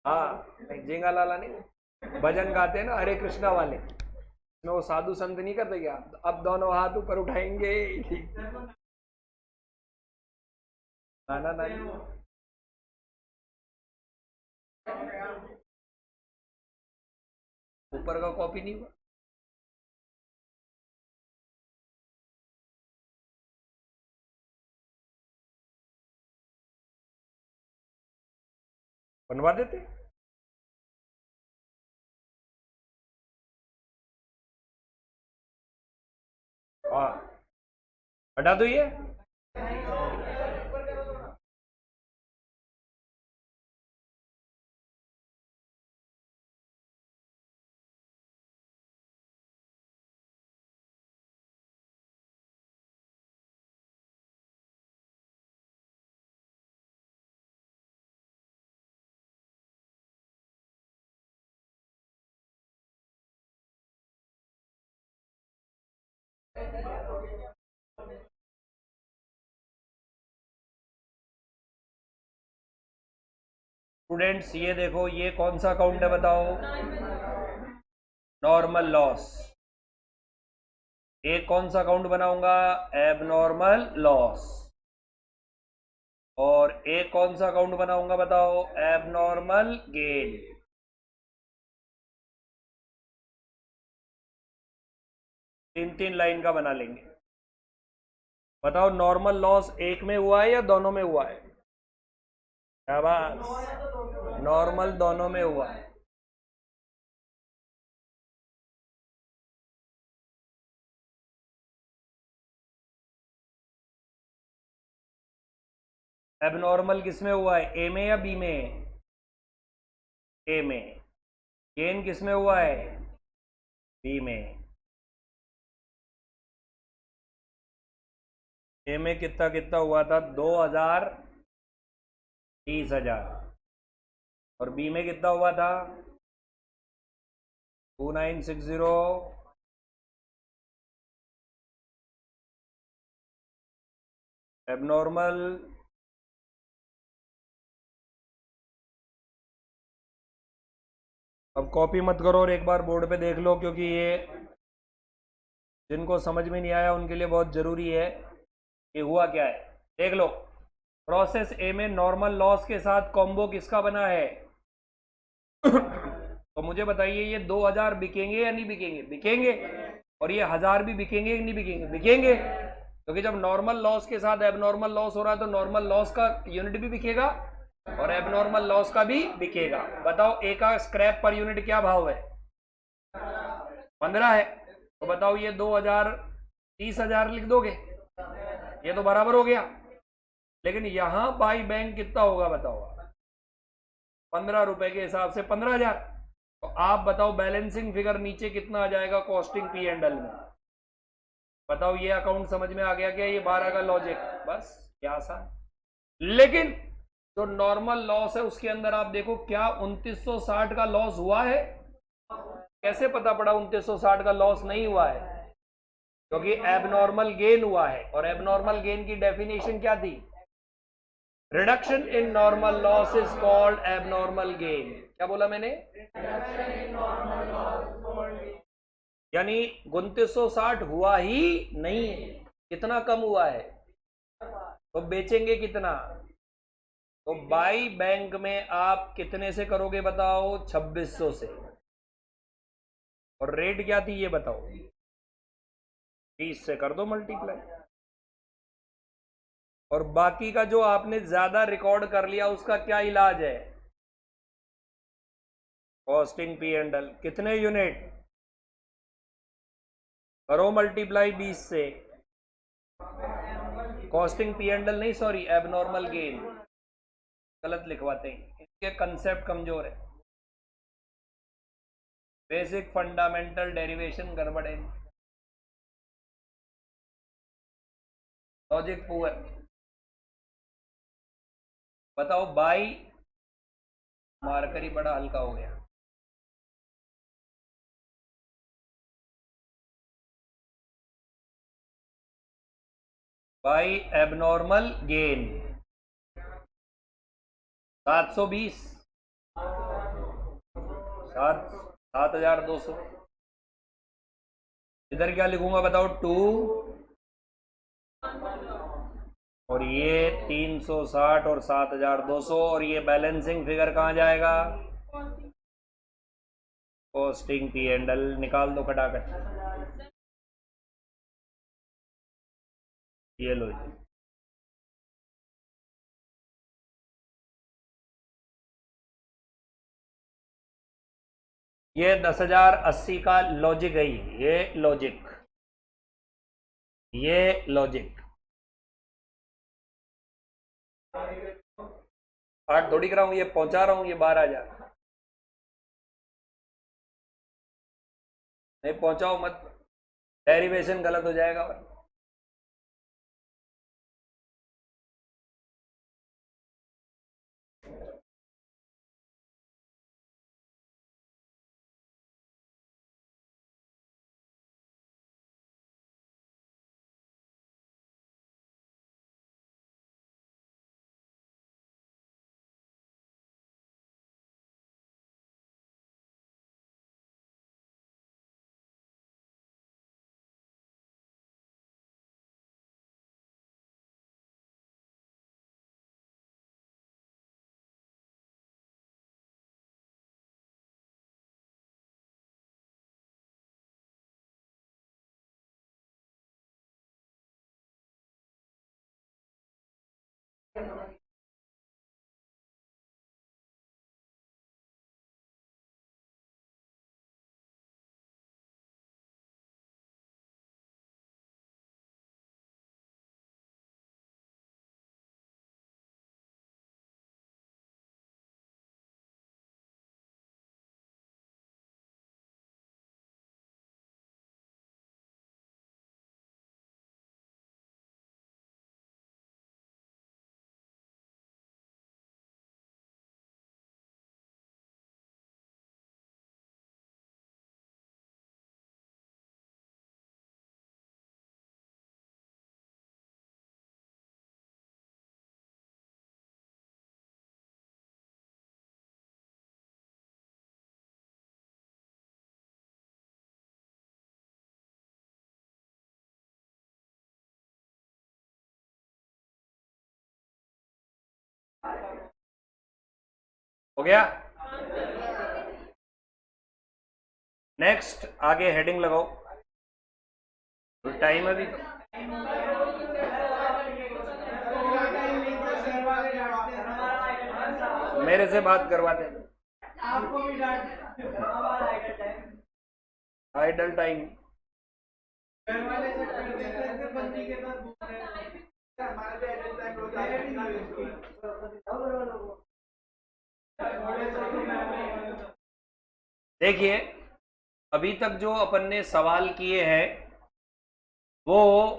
हाँ नहीं, जेंगा लाला नहीं, भजन गाते हैं ना हरे कृष्णा वाले, में वो साधु संत नहीं करते क्या, अब दोनों हाथ ऊपर उठाएंगे। नाना नानी। ऊपर का कॉपी नहीं हुआ, बनवा देते। हाँ, हटा दो ये। स्टूडेंट्स ये देखो, ये कौन सा अकाउंट है बताओ? Normal loss. एक कौन सा अकाउंट बनाऊंगा? Abnormal loss. और एक कौन सा अकाउंट बनाऊंगा बताओ? Abnormal gain. तीन तीन लाइन का बना लेंगे। बताओ नॉर्मल लॉस एक में हुआ है या दोनों में हुआ है? शाबाश, नॉर्मल दोनों में हुआ है। एबनॉर्मल किस में हुआ है, ए में या बी में? ए में। गेन किस में हुआ है? बी में। ए में कितना कितना हुआ था? 2000, 30,000। और बी में कितना हुआ था? 2960। एबनॉर्मल अब कॉपी मत करो और एक बार बोर्ड पे देख लो, क्योंकि ये जिनको समझ में नहीं आया उनके लिए बहुत ज़रूरी है कि हुआ क्या है। देख लो, प्रोसेस ए में नॉर्मल लॉस के साथ कॉम्बो किसका बना है? तो मुझे बताइए, ये 2000 बिकेंगे या नहीं बिकेंगे? बिकेंगे। और ये 1000 भी बिकेंगे कि नहीं बिकेंगे? बिकेंगे। क्योंकि जब नॉर्मल लॉस के साथ एबनॉर्मल लॉस हो रहा है तो नॉर्मल लॉस का यूनिट भी बिकेगा और एबनॉर्मल लॉस का भी बिकेगा। बताओ ए का स्क्रैप पर यूनिट क्या भाव है? 15 है। तो बताओ ये 2000, 30,000 लिख दोगे? ये तो बराबर हो गया, लेकिन यहां बाई बैंक कितना होगा बताओ? 15 रुपए के हिसाब से 15,000। तो आप बताओ बैलेंसिंग फिगर नीचे कितना आ जाएगा कॉस्टिंग पी एंड एल में? बताओ, ये अकाउंट समझ में आ गया क्या? ये 12 का लॉजिक, बस क्या आसान। लेकिन जो नॉर्मल लॉस है उसके अंदर आप देखो, क्या 2960 का लॉस हुआ है? कैसे पता पड़ा 2960 का लॉस नहीं हुआ है? क्योंकि एबनॉर्मल गेन हुआ है, और एबनॉर्मल गेन की डेफिनेशन क्या थी? Reduction in normal loss is called abnormal gain. क्या बोला मैंने? यानी 2960 हुआ ही नहीं है, कितना कम हुआ है, तो बेचेंगे कितना? तो बाई बैंक में आप कितने से करोगे बताओ? 2600 से। और रेट क्या थी ये बताओ? 20 से कर दो मल्टीप्लाई। और बाकी का जो आपने ज्यादा रिकॉर्ड कर लिया उसका क्या इलाज है? Costing P and L. कितने यूनिट? करो मल्टीप्लाई 20 से। कॉस्टिंग पी एंड एल नहीं, सॉरी, एबनॉर्मल गेन। गलत लिखवाते हैं, इनके कंसेप्ट कमजोर है। बेसिक फंडामेंटल डेरिवेशन गड़बड़ है, लॉजिक पुअर। बताओ, बाई, मार्कर ही बड़ा हल्का हो गया। By abnormal gain 720, 7,200। इधर क्या लिखूंगा बताओ? 2, और ये 360 और 7,200, और ये बैलेंसिंग फिगर कहाँ जाएगा? Costing P and L. निकाल दो खटाखट। ये लो जी। ये 10,080 का लॉजिक है, ये लॉजिक, ये लॉजिक। 8 थोड़ी कराऊं, ये पहुंचा रहा हूं, ये 12,000। नहीं पहुंचाओ मत, डेरिवेशन गलत हो जाएगा। हो गया? नेक्स्ट, आगे हेडिंग लगाओ। तो टाइम अभी तो मेरे से बात करवाते हैं। Idle time. देखिए, अभी तक जो अपन ने सवाल किए हैं वो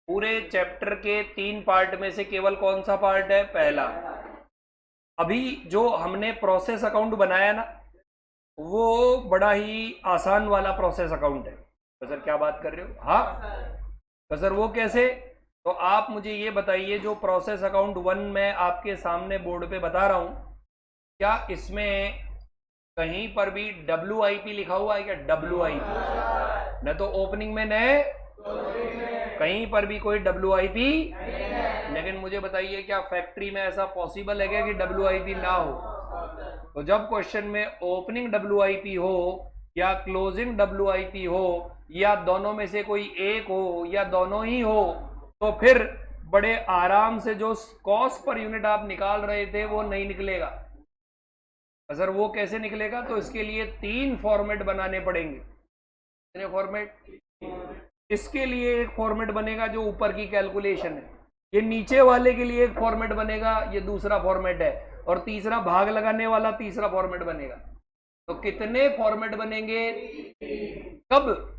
पूरे चैप्टर के 3 पार्ट में से केवल कौन सा पार्ट है? पहला। अभी जो हमने प्रोसेस अकाउंट बनाया ना, वो बड़ा ही आसान वाला प्रोसेस अकाउंट है। तो सर क्या बात कर रहे हो? हाँ, तो सर वो कैसे? तो आप मुझे ये बताइए, जो प्रोसेस अकाउंट 1 मैं आपके सामने बोर्ड पे बता रहा हूं, क्या इसमें कहीं पर भी WIP लिखा हुआ है क्या? WIP न तो ओपनिंग में न कहीं पर भी कोई WIP। लेकिन मुझे बताइए, क्या फैक्ट्री में ऐसा पॉसिबल है क्या कि WIP ना हो? तो जब क्वेश्चन में ओपनिंग WIP हो या क्लोजिंग WIP हो या दोनों में से कोई एक हो या दोनों ही हो, तो फिर बड़े आराम से जो कॉस्ट पर यूनिट आप निकाल रहे थे वो नहीं निकलेगा। सर वो कैसे निकलेगा? तो इसके लिए 3 फॉर्मेट बनाने पड़ेंगे। कितने फॉर्मेट? इसके लिए एक फॉर्मेट बनेगा जो ऊपर की कैलकुलेशन है, ये नीचे वाले के लिए एक फॉर्मेट बनेगा, ये दूसरा फॉर्मेट है, और तीसरा भाग लगाने वाला तीसरा फॉर्मेट बनेगा। तो कितने फॉर्मेट बनेंगे? कब?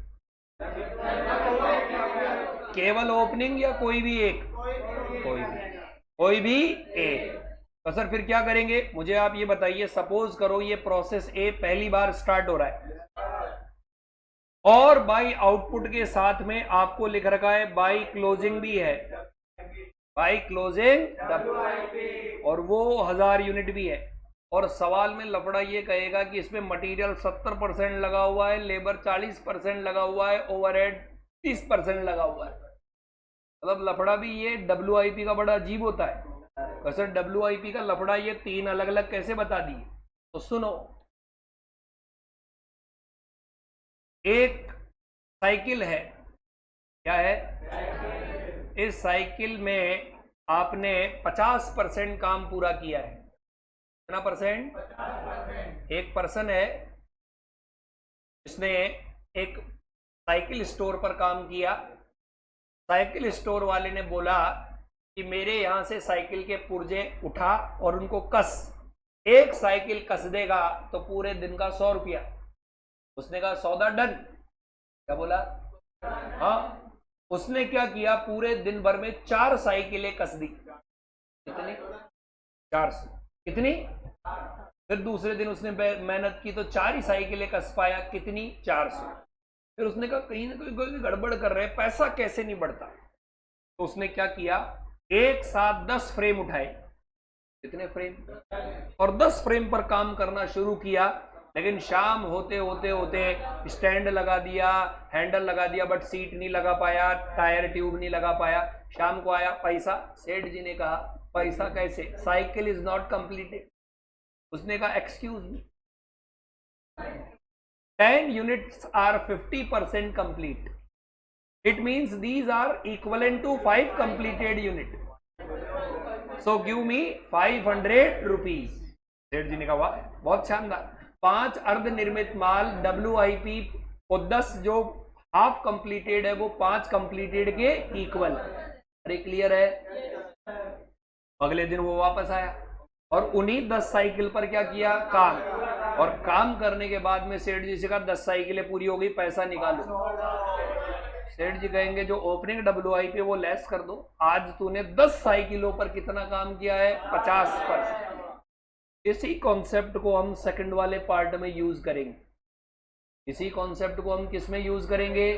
केवल ओपनिंग या कोई भी एक? कोई भी एक। तो सर फिर क्या करेंगे, मुझे आप ये बताइए। सपोज करो ये प्रोसेस ए पहली बार स्टार्ट हो रहा है और बाई आउटपुट के साथ में आपको लिख रखा है बाई क्लोजिंग भी है, बाई क्लोजिंग, और वो 1000 यूनिट भी है। और सवाल में लफड़ा ये कहेगा कि इसमें मटेरियल 70% लगा हुआ है, लेबर 40% लगा हुआ है, ओवरहेड 30% लगा हुआ है। मतलब लफड़ा भी ये WIP का बड़ा अजीब होता है। सर WIP का लफड़ा ये 3 अलग अलग कैसे बता दिए? तो सुनो, एक साइकिल है, क्या है? इस साइकिल में आपने 50% काम पूरा किया है। कितना परसेंट? एक पर्सन है, इसने एक साइकिल स्टोर पर काम किया। साइकिल स्टोर वाले ने बोला कि मेरे यहां से साइकिल के पुर्जे उठा और उनको कस, एक साइकिल कस देगा तो पूरे दिन का 100 रुपया। उसने कहा सौदा डन। क्या बोला? हाँ। उसने क्या किया, पूरे दिन भर में 4 साइकिलें कस दी। कितनी? 400। कितनी? फिर दूसरे दिन उसने मेहनत की तो 4 ही साइकिलें कस पाया। कितनी? 400। फिर उसने कहा कहीं ना कहीं गड़बड़ कर रहे हैं, पैसा कैसे नहीं बढ़ता। तो उसने क्या किया, एक साथ 10 फ्रेम उठाए। कितने फ्रेम? और 10 फ्रेम पर काम करना शुरू किया। लेकिन शाम होते होते होते स्टैंड लगा दिया, हैंडल लगा दिया, बट सीट नहीं लगा पाया, टायर ट्यूब नहीं लगा पाया। शाम को आया पैसा, सेठ जी ने कहा पैसा कैसे? Cycle is not completed. उसने कहा excuse me, 10 units are 50% complete. It means these are equivalent to 5 completed unit. So give me 500 rupees. सेठ जी ने कहा वाह बहुत शानदार, 5 अर्ध निर्मित माल WIP को 10 जो हाफ कंप्लीटेड है वो 5 कंप्लीटेड के इक्वल। अरे क्लियर है? अगले दिन वो वापस आया और उन्हीं 10 साइकिल पर क्या किया, काम। और काम करने के बाद में सेठ जी से कहा 10 साइकिलें पूरी हो गई, पैसा निकालो। सेठ जी कहेंगे जो ओपनिंग WIP वो लेस कर दो, आज तूने 10 साइकिलों पर कितना काम किया है? 50%। इसी कॉन्सेप्ट को हम सेकंड वाले पार्ट में यूज करेंगे। इसी कॉन्सेप्ट को हम किस में यूज करेंगे?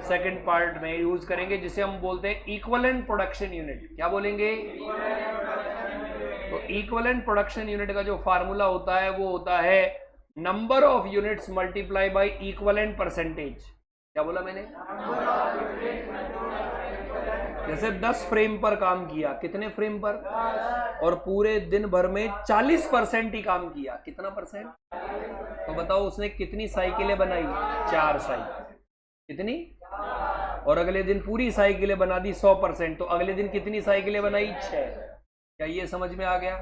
सेकंड पार्ट में यूज करेंगे, जिसे हम बोलते हैं इक्विवेलेंट प्रोडक्शन यूनिट। क्या बोलेंगे? तो इक्विवेलेंट प्रोडक्शन यूनिट का जो फार्मूला होता है वो होता है number of units multiply by equivalent percentage. क्या बोला मैंने? जैसे 10 फ्रेम पर काम किया, कितने फ्रेम पर? और पूरे दिन भर में 40% ही काम किया। कितना परसेंट? तो बताओ उसने कितनी साइकिलें बनाई? 4 साइकिल। कितनी? और अगले दिन पूरी साइकिलें बना दी 100%। तो अगले दिन कितनी साइकिलें बनाई? 6। क्या ये समझ में आ गया?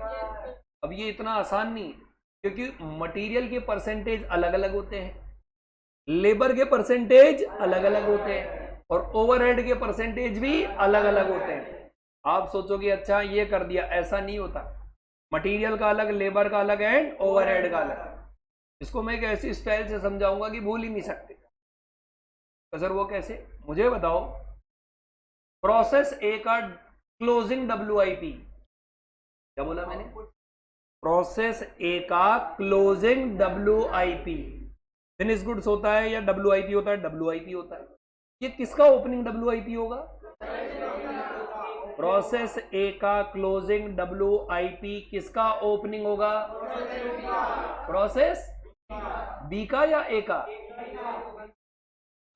अब ये इतना आसान नहीं, क्योंकि मटेरियल के परसेंटेज अलग अलग होते हैं, लेबर के परसेंटेज अलग अलग होते हैं। और ओवरहेड के परसेंटेज भी अलग अलग होते हैं। आप सोचोगे अच्छा ये कर दिया, ऐसा नहीं होता। मटेरियल का अलग, लेबर का अलग एंड ओवरहेड का अलग। इसको मैं एक ऐसी स्टाइल से समझाऊंगा कि भूल ही नहीं सकते। तो सर वो कैसे, मुझे बताओ। प्रोसेस ए का क्लोजिंग WIP, क्या बोला मैंने? प्रोसेस ए का क्लोजिंग WIP फिनिश गुड्स होता है या WIP होता है? WIP होता है। ये किसका ओपनिंग WIP होगा? प्रोसेस ए का क्लोजिंग WIP किसका ओपनिंग होगा? प्रोसेस बी का या ए का?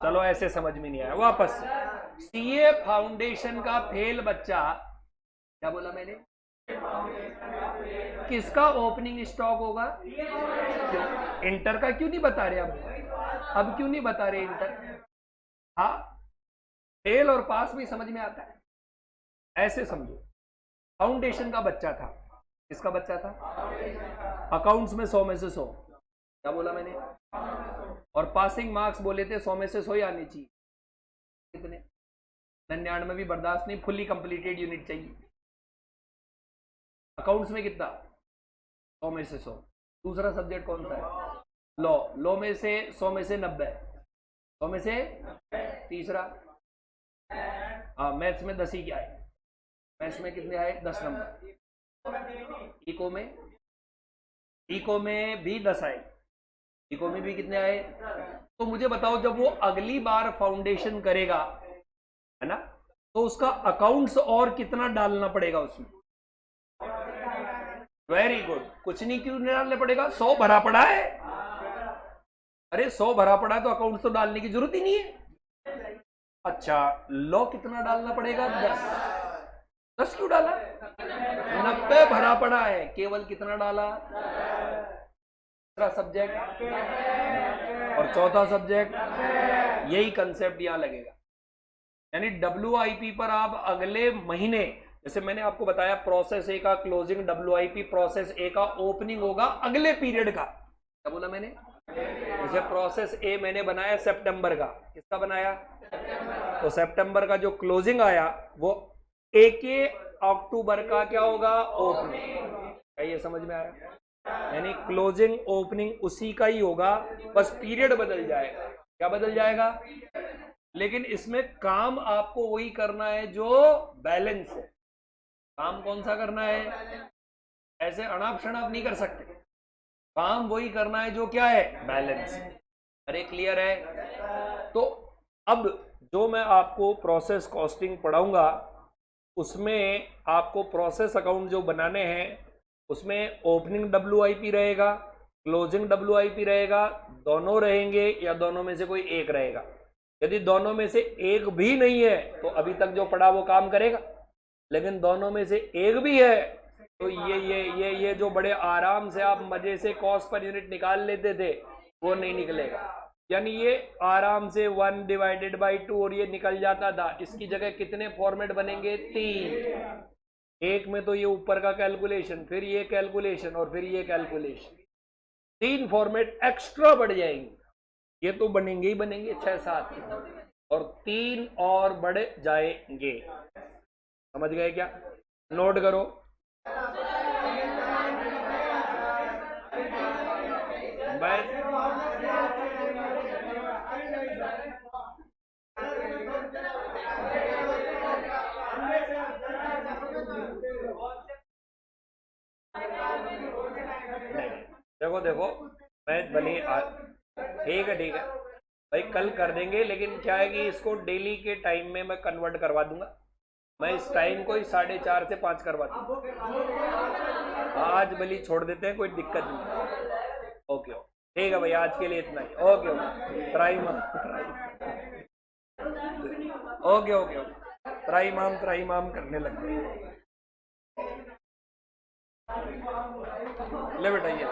चलो ऐसे समझ में नहीं आया, वापस। CA फाउंडेशन का फेल बच्चा, क्या बोला मैंने? किसका ओपनिंग स्टॉक होगा? इंटर का क्यों नहीं बता रहे अब क्यों नहीं बता रहे इंटर? हाँ, फेल और पास भी समझ में आता है। ऐसे समझो, फाउंडेशन का बच्चा था। किसका बच्चा था? अकाउंट्स में 100 में से 100, क्या बोला मैंने? और पासिंग मार्क्स बोले थे 100 में से 100 ही आने चाहिए। कितने? 99 भी बर्दाश्त नहीं, फुल्ली कंप्लीटेड यूनिट चाहिए। अकाउंट्स में कितना? 100 में से 100। दूसरा सब्जेक्ट कौन सा है? लॉ। लॉ में से 100 में से 90, 100 में से। तीसरा हाँ, मैथ्स में 10 ही क्या है? मैथ्स में कितने आए? 10 नंबर। इको में भी 10 आए। इको में भी कितने आए? तो मुझे बताओ, जब वो अगली बार फाउंडेशन करेगा, है ना, तो उसका अकाउंट्स और कितना डालना पड़ेगा उसमें? Very good. कुछ नहीं, क्यों नहीं डालना पड़ेगा? 100 भरा पड़ा है। अरे 100 भरा पड़ा है तो अकाउंट्स तो डालने की जरूरत ही नहीं है। अच्छा, लॉ कितना डालना पड़ेगा? 10। 10 क्यों डाला? 90 भरा पड़ा है, केवल कितना डाला? सब्जेक्ट और चौथा सब्जेक्ट। यही कंसेप्ट यहां लगेगा। यानी WIP पर आप अगले महीने, जैसे मैंने आपको बताया प्रोसेस ए का क्लोजिंग WIP, प्रोसेस ए का ओपनिंग होगा अगले पीरियड का। क्या बोला मैंने? जैसे प्रोसेस ए मैंने बनाया सितंबर का, किसका बनाया? तो सितंबर का जो क्लोजिंग आया वो ए के अक्टूबर का क्या होगा? ओपनिंग। क्या ये समझ में आया? यानी क्लोजिंग ओपनिंग उसी का ही होगा, बस पीरियड बदल जाएगा। क्या बदल जाएगा? लेकिन इसमें काम आपको वही करना है जो बैलेंस है। काम कौन सा करना है? ऐसे अनाप शनाप नहीं कर सकते। काम वही करना है जो क्या है? बैलेंस। अरे क्लियर है? तो अब जो मैं आपको प्रोसेस कॉस्टिंग पढ़ाऊंगा उसमें आपको प्रोसेस अकाउंट जो बनाने हैं उसमें ओपनिंग WIP रहेगा, क्लोजिंग WIP रहेगा, दोनों रहेंगे या दोनों में से कोई एक रहेगा। यदि दोनों में से एक भी नहीं है तो अभी तक जो पढ़ा वो काम करेगा, लेकिन दोनों में से एक भी है तो ये जो बड़े आराम से आप मजे से कॉस्ट पर यूनिट निकाल लेते थे वो नहीं निकलेगा। यानी ये आराम से 1/2 और ये निकल जाता था। इसकी जगह कितने फॉर्मेट बनेंगे? 3। एक में तो ये ऊपर का कैलकुलेशन, फिर ये कैलकुलेशन और फिर ये कैलकुलेशन, 3 फॉर्मेट एक्स्ट्रा बढ़ जाएंगे। ये तो बनेंगे ही बनेंगे 6-7 और 3 और बढ़ जाएंगे। समझ गए क्या? नोट करो। देखो देखो, मैं भले ठीक है भाई, कल कर देंगे, लेकिन क्या है कि इसको डेली के टाइम में मैं कन्वर्ट करवा दूंगा। मैं इस टाइम को ही 4:30 से 5 करवा दूंगा। आज भले छोड़ देते हैं, कोई दिक्कत नहीं। ओके ठीक है भाई, आज के लिए इतना ही। ओके ट्राई ओके ट्राई माम करने लग गए। ले बेटा ये